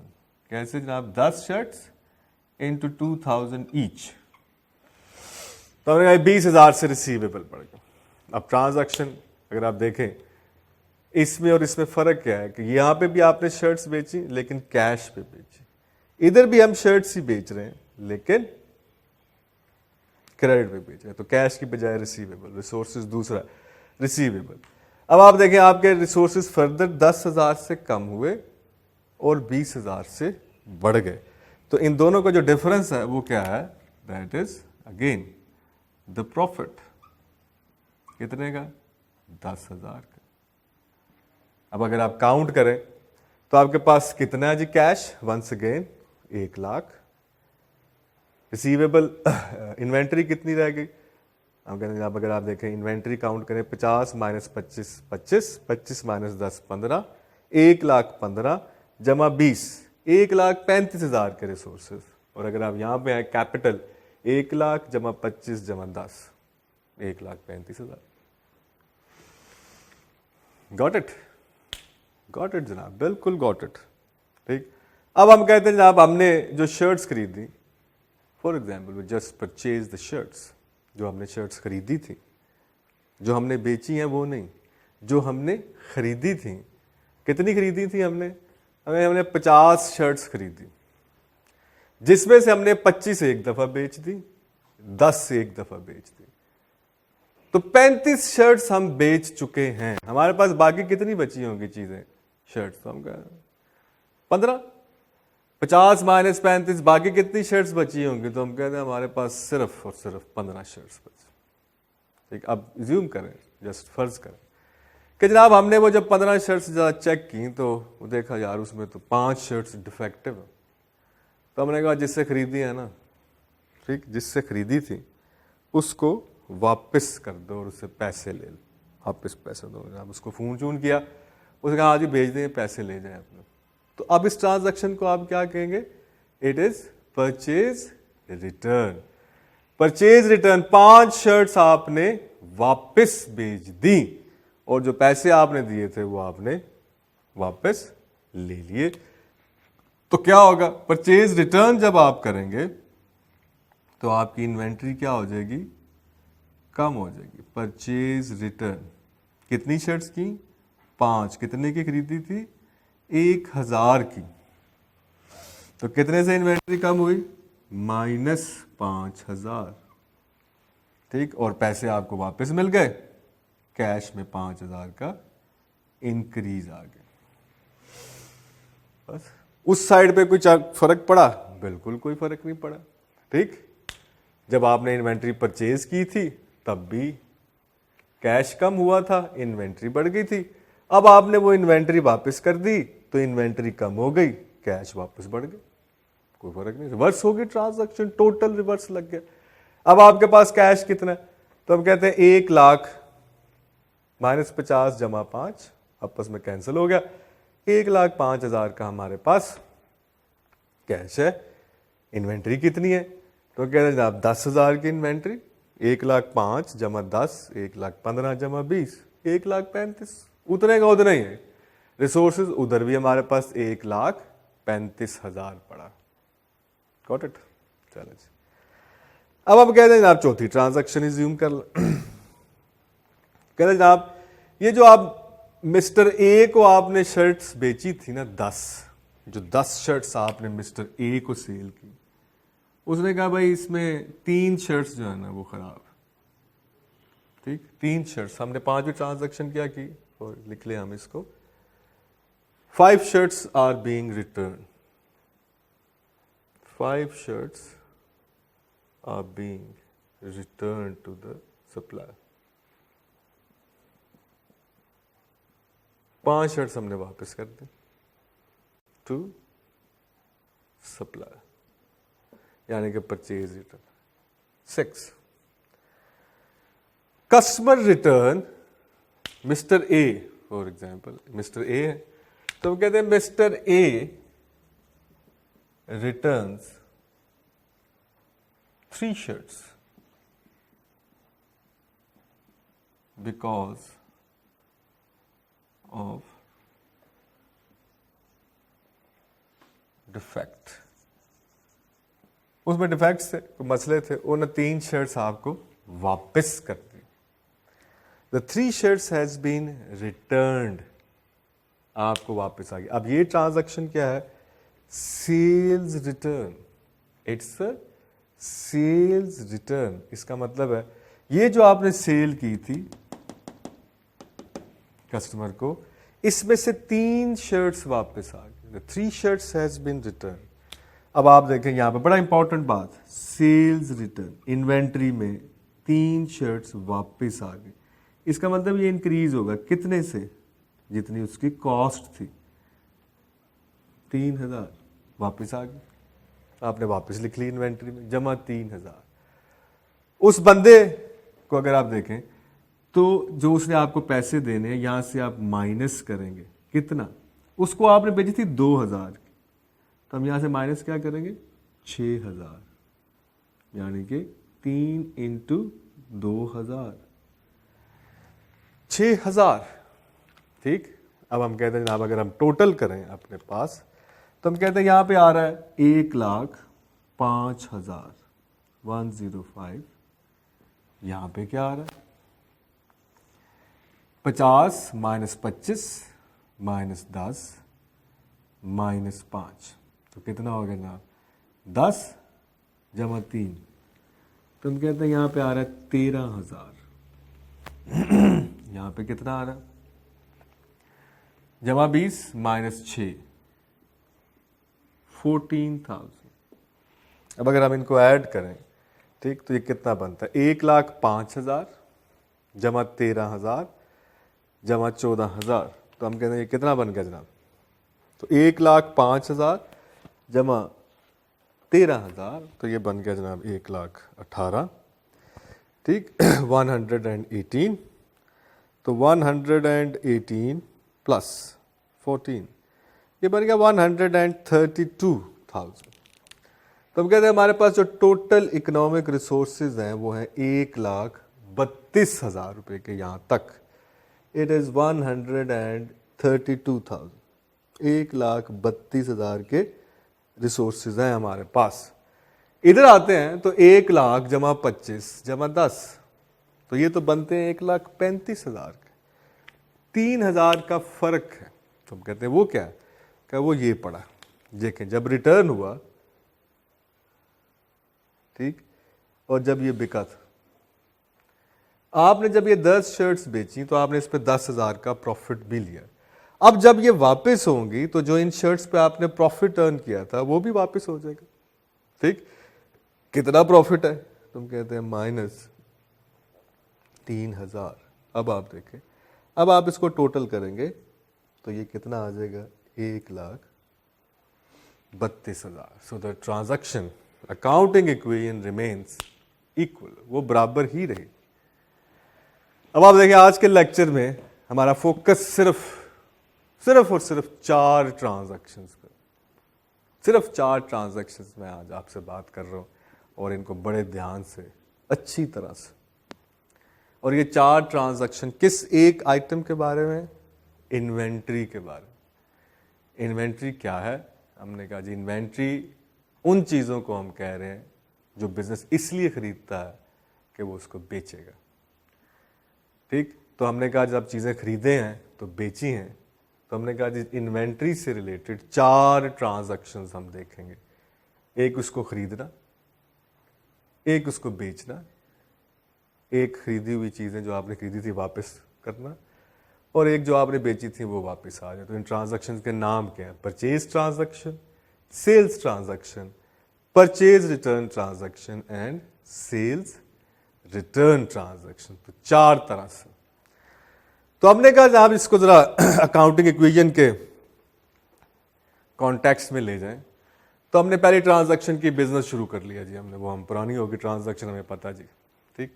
कैसे जनाब, 10 शर्ट्स इंटू 2000 ईच, तो हमने कहा 20,000 से रिसीवेबल बढ़ गया। अब ट्रांजैक्शन अगर आप देखें इसमें और इसमें फर्क क्या है कि यहां पे भी आपने शर्ट्स बेची लेकिन कैश पे बेची, इधर भी हम शर्ट्स ही बेच रहे हैं लेकिन क्रेडिट पे बेच रहे हैं, तो कैश की बजाय रिसीवेबल, रिसोर्सेज दूसरा रिसीवेबल। अब आप देखें आपके रिसोर्सेज फर्दर 10,000 से कम हुए और 20,000 से बढ़ गए, तो इन दोनों का जो डिफरेंस है वो क्या है, that is again the profit. कितने का, 10,000 का। अब अगर आप काउंट करें तो आपके पास कितना है जी cash, once again 1 lakh. Receivable inventory कितनी रह गई, अब अगर आप देखें इन्वेंट्री काउंट करें 50 माइनस 25 25, 25 माइनस 10 15, 1,15,000 जमा 20, 1,35,000 के रिसोर्सेज। और अगर आप यहां पे आए कैपिटल 1 लाख जमा 25 जमा 10, 1,35,000। गॉट इट, गॉट इट जनाब, बिल्कुल गॉट इट, ठीक। अब हम कहते हैं जनाब हमने जो शर्ट्स खरीदी, for example we just purchase the shirts, जो हमने शर्ट्स खरीदी थी, जो हमने बेची हैं वो नहीं, जो हमने खरीदी थी। कितनी खरीदी थी हमने 50 शर्ट्स खरीदी, जिसमें से हमने 25 एक दफा बेच दी, 10 एक दफा बेच दी, तो 35 शर्ट्स हम बेच चुके हैं। हमारे पास बाकी कितनी बची होंगी चीजें, शर्ट्स, तो हम कह 15, 50 माइनस 35, बाकी कितनी शर्ट्स बची होंगी, तो हम कहते हैं हमारे पास सिर्फ और सिर्फ 15 शर्ट्स बची। ठीक, अब ज्यूम करें, जस्ट फर्ज करें कि जनाब हमने वो जब 15 शर्ट्स चेक की तो वो देखा यार उसमें तो 5 शर्ट्स डिफेक्टिव है, तो हमने कहा जिससे खरीदी है ना, ठीक, जिससे खरीदी थी उसको वापस कर दो और उससे पैसे ले लो, वापस पैसे दो। जनाब उसको फोन चून किया, उसने कहा आज ही भेज दें, पैसे ले जाएं अपने। तो अब इस ट्रांजैक्शन को आप क्या कहेंगे, it is purchase return. Purchase return, 5 shirts आपने वापस भेज दी और जो पैसे आपने दिए थे वो आपने वापस ले लिए। तो क्या होगा, परचेज रिटर्न जब आप करेंगे तो आपकी इन्वेंट्री क्या हो जाएगी, कम हो जाएगी। परचेज रिटर्न, कितनी शर्ट्स की, 5, कितने की खरीदी थी, 1,000 की, तो कितने से इन्वेंट्री कम हुई, -5,000, ठीक, और पैसे आपको वापस मिल गए, कैश में 5,000 का इंक्रीज आ गया। बस उस साइड पे कुछ फर्क पड़ा, बिल्कुल कोई फर्क नहीं पड़ा, ठीक। जब आपने इन्वेंट्री परचेज की थी तब भी कैश कम हुआ था, इन्वेंट्री बढ़ गई थी। अब आपने वो इन्वेंट्री वापस कर दी तो इन्वेंट्री कम हो गई, कैश वापस बढ़ गई, कोई फर्क नहीं, रिवर्स हो गई ट्रांजैक्शन, टोटल रिवर्स लग गया। अब आपके पास कैश कितना है, तो हम कहते हैं 1 लाख माइनस 50 जमा 5, आपस में कैंसिल हो गया, 1,05,000 का हमारे पास कैश है। इन्वेंट्री कितनी है, तो कहते हैं जनाब 10,000 की इन्वेंट्री, 1,05,000 जमा 10, 1,15,000 जमा 20, 1,35,000, उतने का उतना ही है। रिसोर्सेज उधर भी हमारे पास 1,35,000 पड़ा। गॉट इट, चलो जी। अब हम कहते हैं जनाब चौथी ट्रांजैक्शन रिज्यूम कर लो। कहते हैं जनाब ये जो आप मिस्टर ए को आपने शर्ट्स बेची थी ना 10, जो 10 शर्ट्स आपने मिस्टर ए को सेल की, उसने कहा भाई इसमें 3 शर्ट्स जो है ना वो खराब, ठीक, 3 शर्ट्स, हमने 5वीं ट्रांजैक्शन क्या की और लिख लिया हम इसको, 5 shirts are being returned. 5 shirts are being returned to the supplier. 5 shirts हमने वापस कर दी टू सप्लायर, यानी कि purchase return. 6, customer return mister A, for example mister A है, तो हम कहते हैं mister A returns 3 shirts because of defect. उसमें डिफेक्ट्स थे, कोई मसले थे, उन 3 शर्ट्स आपको वापस कर दी। The 3 shirts has been returned, आपको वापस आ गया। अब ये ट्रांजैक्शन क्या है? Sales return. It's a sales return. इसका मतलब है ये जो आपने सेल की थी कस्टमर को, इसमें से 3 शर्ट्स वापस आ गए। 3 shirts has been returned। अब आप देखें यहां पे बड़ा इंपॉर्टेंट बात, सेल्स रिटर्न, इन्वेंट्री में 3 शर्ट्स वापस आ गई। इसका मतलब ये इंक्रीज होगा कितने से? जितनी उसकी कॉस्ट थी, 3000 वापस आ गई, आपने वापस लिख ली इन्वेंट्री में, जमा 3000। उस बंदे को अगर आप देखें तो जो उसने आपको पैसे देने हैं, यहां से आप माइनस करेंगे कितना? उसको आपने बेची थी 2000 की, तो हम यहां से माइनस क्या करेंगे? 6000, यानी कि 3 × 2000, 6000। ठीक, अब हम कहते हैं जनाब अगर हम टोटल करें अपने पास, तो हम कहते हैं यहां पे आ रहा है 1,05,000, 105। यहां पे क्या आ रहा है? 50 - 25 - 10 - 5, तो कितना हो गया जनाब? 10 + 3, तो हम कहते हैं यहां पे आ रहा है 13,000। यहां पे कितना आ रहा है? जमा 20 - 6, 14,000। अब अगर हम इनको ऐड करें, ठीक, तो ये कितना बनता है? 1,05,000 जमा 13,000 जमा 14,000, तो हम कहते हैं ये कितना बन गया जनाब? तो 1,05,000 जमा 13,000, तो ये बन गया जनाब 1,18,000। ठीक, 118, तो 118 प्लस 14, ये बन गया 132,000। तो हम कहते हैं हमारे पास जो टोटल इकोनॉमिक रिसोर्सेज हैं वो हैं 1,32,000 रुपये के यहाँ तक। इट इज़ 132,000, 1,32,000 के रिसोर्सेज हैं हमारे पास। इधर आते हैं तो 1,00,000 जमा 25 जमा 10, तो ये तो बनते हैं 1,35,000 के। 3,000 का फर्क है, तो हम कहते हैं वो क्या है? क्या वो ये पड़ा। देखें जब रिटर्न हुआ, ठीक, और जब ये बिका था, आपने जब ये 10 शर्ट्स बेची तो आपने इस पे 10,000 का प्रॉफिट भी लिया। अब जब ये वापस होंगी तो जो इन शर्ट्स पे आपने प्रॉफिट अर्न किया था वो भी वापस हो जाएगा। ठीक, कितना प्रॉफिट है? तुम कहते हैं -3,000। अब आप देखें, अब आप इसको टोटल करेंगे तो ये कितना आ जाएगा? 1,32,000। So the transaction accounting equation remains equal, वो बराबर ही रही। अब आप देखिए आज के लेक्चर में हमारा फोकस सिर्फ और सिर्फ 4 ट्रांजैक्शंस पर, सिर्फ 4 ट्रांजैक्शंस में आज आपसे बात कर रहा हूँ, और इनको बड़े ध्यान से, अच्छी तरह से। और ये 4 ट्रांजैक्शन किस एक आइटम के बारे में? इन्वेंट्री के बारे में। इन्वेंट्री क्या है? हमने कहा जी इन्वेंट्री उन चीज़ों को हम कह रहे हैं जो बिजनेस इसलिए खरीदता है कि वो उसको बेचेगा। ठीक, तो हमने कहा जब चीज़ें खरीदे हैं तो बेची हैं, तो हमने कहा जी इन्वेंट्री से रिलेटेड 4 ट्रांजैक्शंस हम देखेंगे। एक उसको खरीदना, एक उसको बेचना, एक खरीदी हुई चीज़ें जो आपने खरीदी थी वापस करना, और एक जो आपने बेची थी वो वापस आ जाए। तो इन ट्रांजैक्शन के नाम क्या है? Purchase transaction, sales transaction, purchase return transaction and sales return transaction. तो 4 तरह से। तो हमने कहा आप इसको जरा अकाउंटिंग इक्वेशन के कॉन्टेक्स्ट में ले जाएं। तो हमने पहले ट्रांजैक्शन की बिजनेस शुरू कर लिया जी, हमने वो हम पुरानी होगी ट्रांजैक्शन, हमें पता जी, ठीक।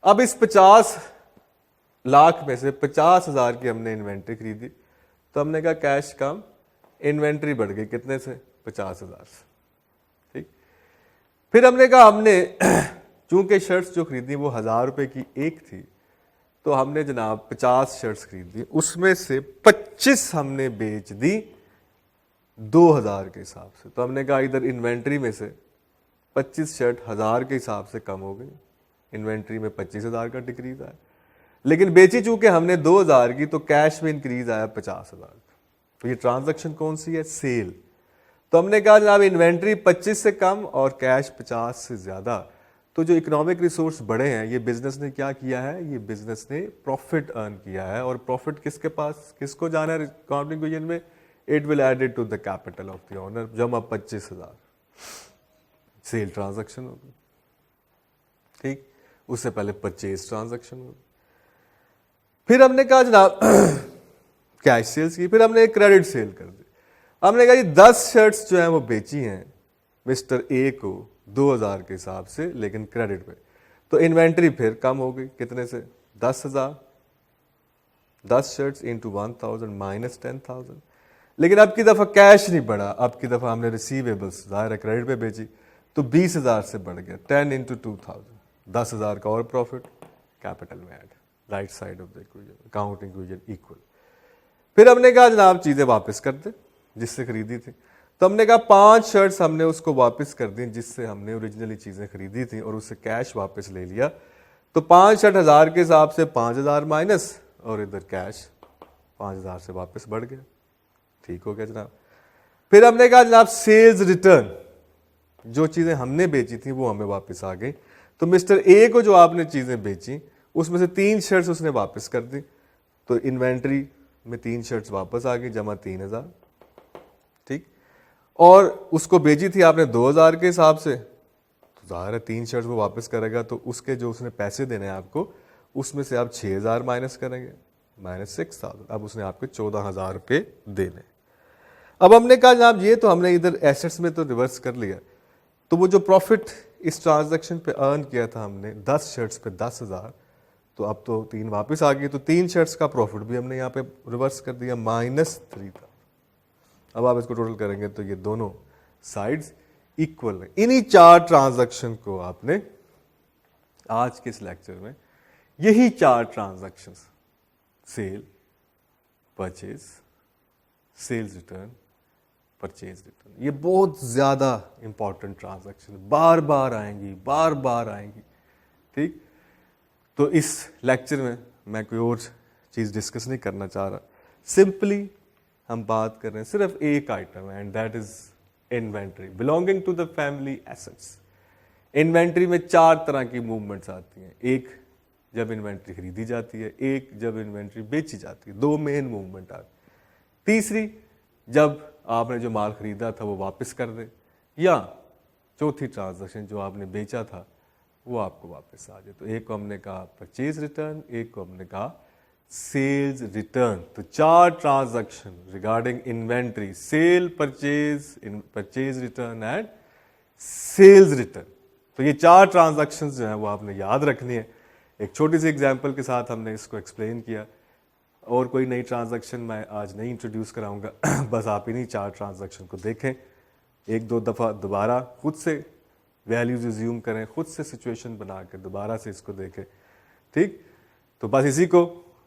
अब इस 50 लाख में से 50,000 की हमने इन्वेंट्री खरीदी, तो हमने कहा कैश कम, इन्वेंट्री बढ़ गई कितने से? 50,000 से, ठीक। फिर हमने कहा हमने चूंकि शर्ट्स जो खरीदी वो 1,000 रुपए की एक थी, तो हमने जनाब 50 शर्ट्स खरीद दी, उसमें से 25 हमने बेच दी 2,000 के हिसाब से। तो हमने कहा इधर इन्वेंट्री में से 25 शर्ट 1,000 के हिसाब से कम हो गई, इन्वेंट्री में 25,000 का डिक्रीज आया, लेकिन बेची चूंकि हमने 2,000 की, तो कैश में इंक्रीज आया 50,000। तो ये ट्रांजैक्शन कौन सी है? सेल। तो हमने कहा जनाब इन्वेंट्री 25 से कम और कैश 50 से ज्यादा, तो जो इकोनॉमिक रिसोर्स बड़े हैं, ये बिजनेस ने क्या किया है? ये बिजनेस ने प्रॉफिट अर्न किया है। और प्रॉफिट किसके पास, किसको जाना है अकाउंटिंग इक्वेशन में? It will added to the capital of the owner, जमा 25,000, सेल ट्रांजैक्शन होगी, ठीक। उससे पहले परचेज ट्रांजैक्शन होगी। फिर हमने कहा जनाब कैश सेल्स की, फिर हमने क्रेडिट सेल कर दी। हमने कहा ये 10 शर्ट्स जो हैं वो बेची हैं मिस्टर ए को 2,000 के हिसाब से, लेकिन क्रेडिट पे, तो इन्वेंट्री फिर कम हो गई कितने से? 10,000, 10 शर्ट्स इंटू 1,000 माइनस 10,000। लेकिन अब की दफा कैश नहीं बढ़ा, अब की दफा हमने रिसीवेबल्स जाहिर है क्रेडिट पे बेची, तो 20,000 से बढ़ गया, 10 इंटू 2,000, 10,000 का और प्रॉफिट कैपिटल में add, right side of the equation, accounting equation equal. फिर हमने कहा जनाब चीजें वापस कर दे जिससे खरीदी थी, तो हमने कहा 5 शर्ट्स हमने उसको वापस कर दी जिससे हमने ओरिजिनली चीजें खरीदी थी, और उससे कैश वापस ले लिया। तो 5 शर्ट 1,000 के हिसाब से 5,000 माइनस, और इधर कैश 5,000 से वापस बढ़ गया, ठीक हो गया जनाब। फिर हमने कहा जनाब सेल्स रिटर्न, जो चीजें हमने बेची थी वो हमें वापस आ गई। तो मिस्टर ए को जो आपने चीजें बेची उसमें से 3 शर्ट्स उसने वापस कर दी, तो इन्वेंट्री में 3 शर्ट्स वापस आ गई, जमा 3,000, ठीक। और उसको बेची थी आपने 2,000 के हिसाब से, तो जाहिर है 3 शर्ट्स वो वापस करेगा, तो उसके जो उसने पैसे देने हैं आपको, उसमें से आप 6,000 माइनस करेंगे, माइनस 6,000, अब उसने आपके 14,000 रुपये देने। अब हमने कहा जनाब ये तो हमने इधर एसेट्स में तो रिवर्स कर लिया, तो वो जो प्रॉफिट इस ट्रांजैक्शन पे अर्न किया था हमने 10 शर्ट्स पे 10,000, तो अब तो 3 वापस आ गई, तो 3 शर्ट्स का प्रॉफिट भी हमने यहाँ पे रिवर्स कर दिया, माइनस 3,000। अब आप इसको टोटल करेंगे तो ये दोनों साइड्स इक्वल है। इन्हीं 4 ट्रांजैक्शन को आपने आज के इस लेक्चर में, यही 4 transaction, sale, purchase, sales return, purchase return, ये बहुत ज्यादा इंपॉर्टेंट ट्रांजैक्शन, बार बार आएंगी, ठीक। तो इस लेक्चर में मैं कोई और चीज डिस्कस नहीं करना चाह रहा, सिंपली हम बात कर रहे हैं सिर्फ एक आइटम है, and that is inventory belonging to the family assets. Inventory में 4 तरह की मूवमेंट्स आती हैं, एक जब इन्वेंट्री खरीदी जाती है, एक जब इन्वेंट्री बेची जाती है, 2 मेन मूवमेंट आती है। तीसरी जब आपने जो माल खरीदा था वो वापस कर दे, या चौथी ट्रांजैक्शन जो आपने बेचा था वो आपको वापस आ जाए। तो एक को हमने कहा परचेज रिटर्न, एक को हमने कहा सेल्स रिटर्न। तो 4 transaction regarding inventory, sale, purchase return and sales return. तो ये 4 ट्रांजैक्शन जो है वो आपने याद रखनी है। एक छोटी सी एग्जांपल के साथ हमने इसको एक्सप्लेन किया, और कोई नई ट्रांजैक्शन मैं आज नहीं इंट्रोड्यूस कराऊंगा बस आप इन्हीं 4 ट्रांजैक्शन को देखें, 1-2 दफ़ा दोबारा खुद से वैल्यूज रिज्यूम करें, खुद से सिचुएशन बना कर दोबारा से इसको देखें, ठीक। तो बस इसी को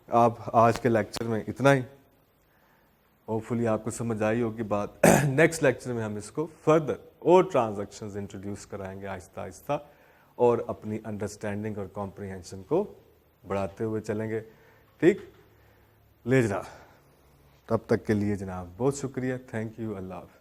आप आज के लेक्चर में इतना ही, होपफुली आपको समझ आई होगी बात। नेक्स्ट लेक्चर में हम इसको फर्दर और ट्रांजैक्शंस इंट्रोड्यूस कराएंगे आहिस्ता आहिस्ता, और अपनी अंडरस्टैंडिंग और कॉम्प्रिहेंशन को बढ़ाते हुए चलेंगे, ठीक। ले जनाब, तब तक के लिए जनाब बहुत शुक्रिया, थैंक यू, अल्लाह हाफ़िज़।